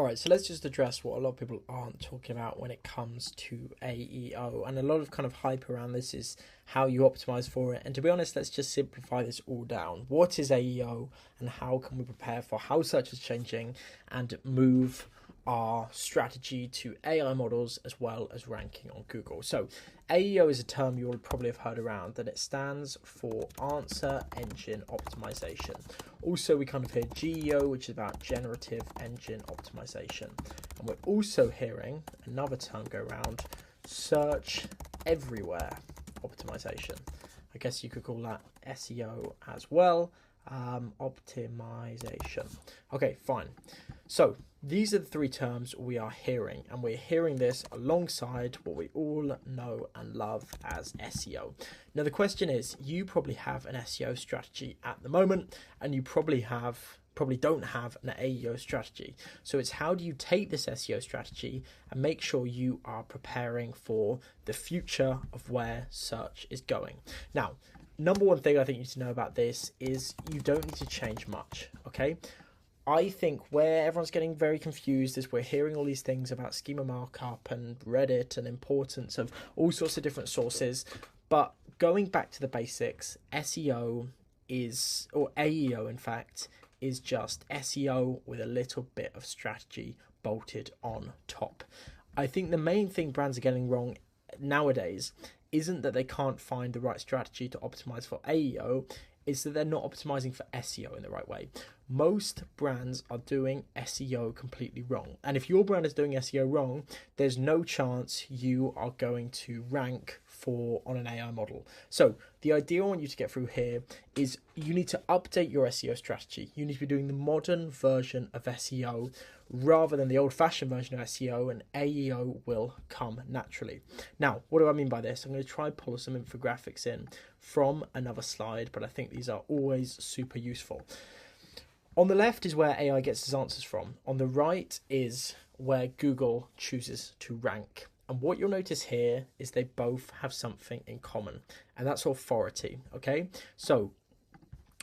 All right, so let's just address what a lot of people aren't talking about when it comes to AEO. And a lot of kind of hype around this is how you optimize for it. And to be honest, let's just simplify this all down. What is AEO and how can we prepare for how search is changing and move our strategy to AI models as well as ranking on Google? So AEO is a term you will probably have heard around, and it stands for Answer Engine Optimization. Also, we kind of hear GEO, which is about Generative Engine Optimization. And we're also hearing another term go around, Search Everywhere Optimization. I guess you could call that SEO as well. Optimization. Okay, fine. So these are the three terms we are hearing, and we're hearing this alongside what we all know and love as SEO. Now the question is, you probably have an SEO strategy at the moment, and you probably don't have an AEO strategy. So it's how do you take this SEO strategy and make sure you are preparing for the future of where search is going. Now, number one thing I think you need to know about this is you don't need to change much, okay? I think where everyone's getting very confused is we're hearing all these things about schema markup and Reddit and importance of all sorts of different sources. But going back to the basics, SEO is, or AEO in fact, is just SEO with a little bit of strategy bolted on top. I think the main thing brands are getting wrong nowadays isn't that they can't find the right strategy to optimize for AEO, is that they're not optimizing for SEO in the right way. Most brands are doing SEO completely wrong. And if your brand is doing SEO wrong, there's no chance you are going to rank on an AI model. So the idea I want you to get through here is you need to update your SEO strategy. You need to be doing the modern version of SEO rather than the old-fashioned version of SEO, and AEO will come naturally. Now, what do I mean by this? I'm going to try and pull some infographics in from another slide, but I think these are always super useful. On the left is where AI gets its answers from. On the right is where Google chooses to rank. And what you'll notice here is they both have something in common, and that's authority, okay? So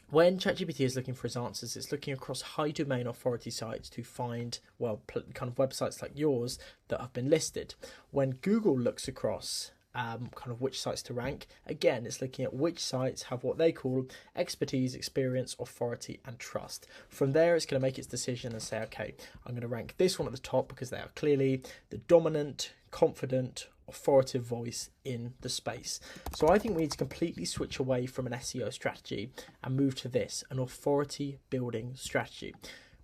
when ChatGPT is looking for its answers, it's looking across high domain authority sites to find, well, kind of websites like yours that have been listed. When Google looks across kind of which sites to rank, again, it's looking at which sites have what they call expertise, experience, authority, and trust. From there, it's going to make its decision and say, okay, I'm going to rank this one at the top because they are clearly the dominant, confident, authoritative voice in the space. So I think we need to completely switch away from an SEO strategy and move to this, an authority building strategy.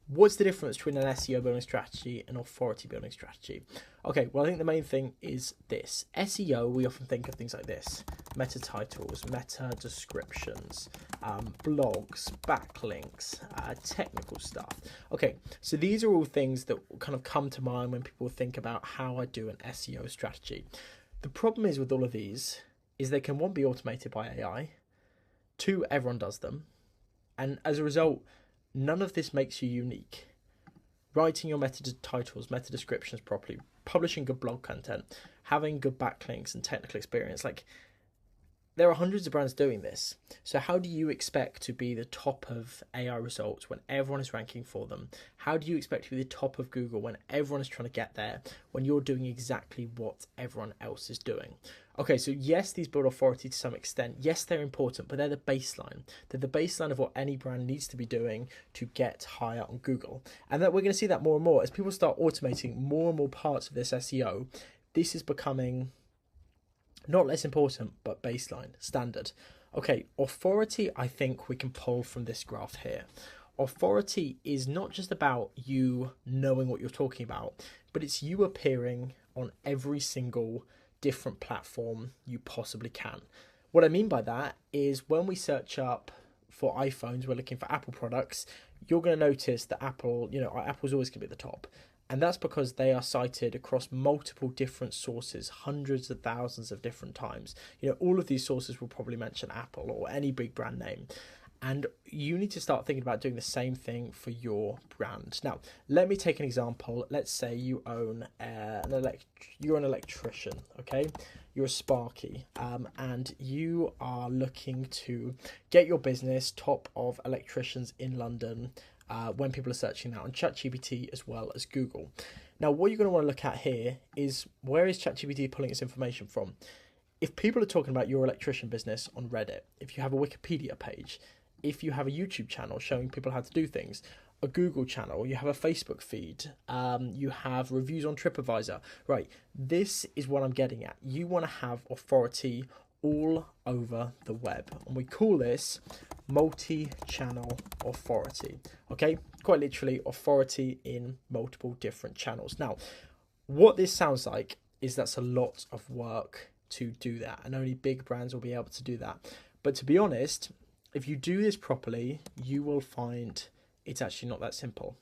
What's the difference between an SEO building strategy and authority building strategy? Okay, well, I think the main thing is this. SEO, we often think of things like this: meta titles, meta descriptions, blogs, backlinks, technical stuff. Okay, so these are all things that kind of come to mind when people think about how I do an SEO strategy. The problem is with all of these is they can, one, be automated by AI, two, everyone does them, and as a result, none of this makes you unique. Writing your meta titles, meta descriptions properly, publishing good blog content, having good backlinks and technical experience, like there are hundreds of brands doing this. So how do you expect to be the top of AI results when everyone is ranking for them? How do you expect to be the top of Google when everyone is trying to get there, when you're doing exactly what everyone else is doing? Okay, so yes, these build authority to some extent. Yes, they're important, but they're the baseline. They're the baseline of what any brand needs to be doing to get higher on Google. And that we're going to see that more and more as people start automating more and more parts of this SEO. This is becoming not less important, but baseline, standard. Okay, authority, I think we can pull from this graph here. Authority is not just about you knowing what you're talking about, but it's you appearing on every single different platform you possibly can. What I mean by that is when we search up for iPhones, we're looking for Apple products, you're going to notice that Apple's always going to be at the top. And that's because they are cited across multiple different sources, hundreds of thousands of different times. All of these sources will probably mention Apple or any big brand name. And you need to start thinking about doing the same thing for your brand. Now, let me take an example. Let's say you own you're an electrician, okay? You're a Sparky, and you are looking to get your business top of electricians in London when people are searching that on ChatGPT as well as Google. Now, what you're going to want to look at here is, where is ChatGPT pulling its information from? If people are talking about your electrician business on Reddit, if you have a Wikipedia page, if you have a YouTube channel showing people how to do things, a Google channel, you have a Facebook feed, you have reviews on TripAdvisor, right? This is what I'm getting at. You want to have authority all over the web, and we call this multi-channel authority. Okay, quite literally authority in multiple different channels. Now, what this sounds like is that's a lot of work to do that, and only big brands will be able to do that. But to be honest, if you do this properly, you will find it's actually not that simple.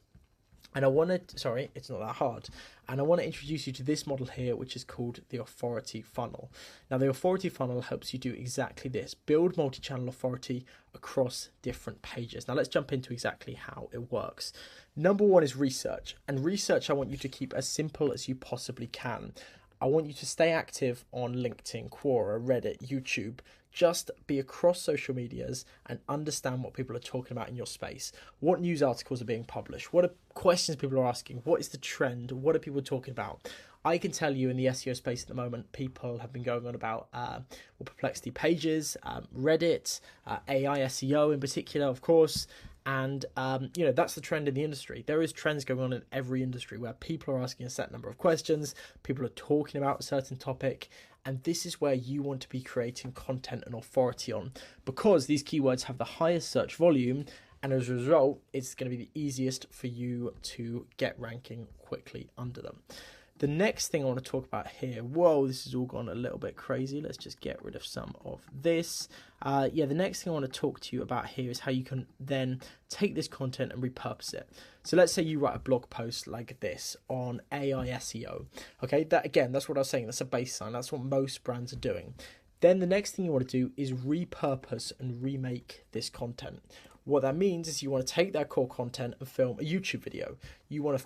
And it's not that hard. And I want to introduce you to this model here, which is called the authority funnel. Now, the authority funnel helps you do exactly this: build multi-channel authority across different pages. Now, let's jump into exactly how it works. Number one is research. And research, I want you to keep as simple as you possibly can. I want you to stay active on LinkedIn, Quora, Reddit, YouTube. Just be across social medias and understand what people are talking about in your space. What news articles are being published? What are questions people are asking? What is the trend? What are people talking about? I can tell you in the SEO space at the moment, people have been going on about Perplexity pages, Reddit, AI SEO in particular, of course. And, that's the trend in the industry. There is trends going on in every industry where people are asking a set number of questions, people are talking about a certain topic, and this is where you want to be creating content and authority on, because these keywords have the highest search volume, and as a result, it's going to be the easiest for you to get ranking quickly under them. The next thing I want to talk about here, this has all gone a little bit crazy. Let's just get rid of some of this. The next thing I want to talk to you about here is how you can then take this content and repurpose it. So let's say you write a blog post like this on AI SEO. Okay, that's what I was saying. That's a baseline. That's what most brands are doing. Then the next thing you want to do is repurpose and remake this content. What that means is you want to take that core content and film a YouTube video. You want to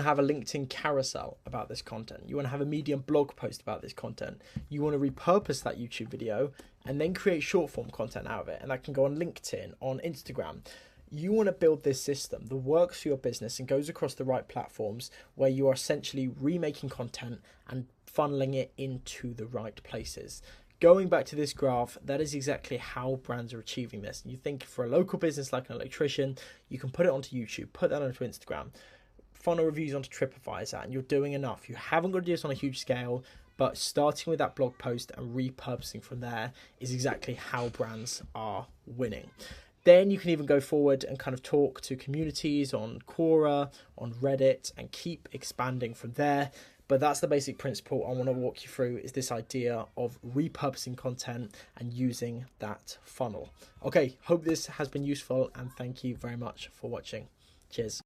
have a LinkedIn carousel about this content. You want to have a Medium blog post about this content. You want to repurpose that YouTube video and then create short form content out of it. And that can go on LinkedIn, on Instagram. You want to build this system that works for your business and goes across the right platforms, where you are essentially remaking content and funneling it into the right places. Going back to this graph, that is exactly how brands are achieving this. And you think for a local business like an electrician, you can put it onto YouTube, put that onto Instagram, funnel reviews onto TripAdvisor, and you're doing enough. You haven't got to do this on a huge scale, but starting with that blog post and repurposing from there is exactly how brands are winning. Then you can even go forward and kind of talk to communities on Quora, on Reddit, and keep expanding from there. But that's the basic principle I want to walk you through, is this idea of repurposing content and using that funnel. Okay, hope this has been useful, and thank you very much for watching. Cheers.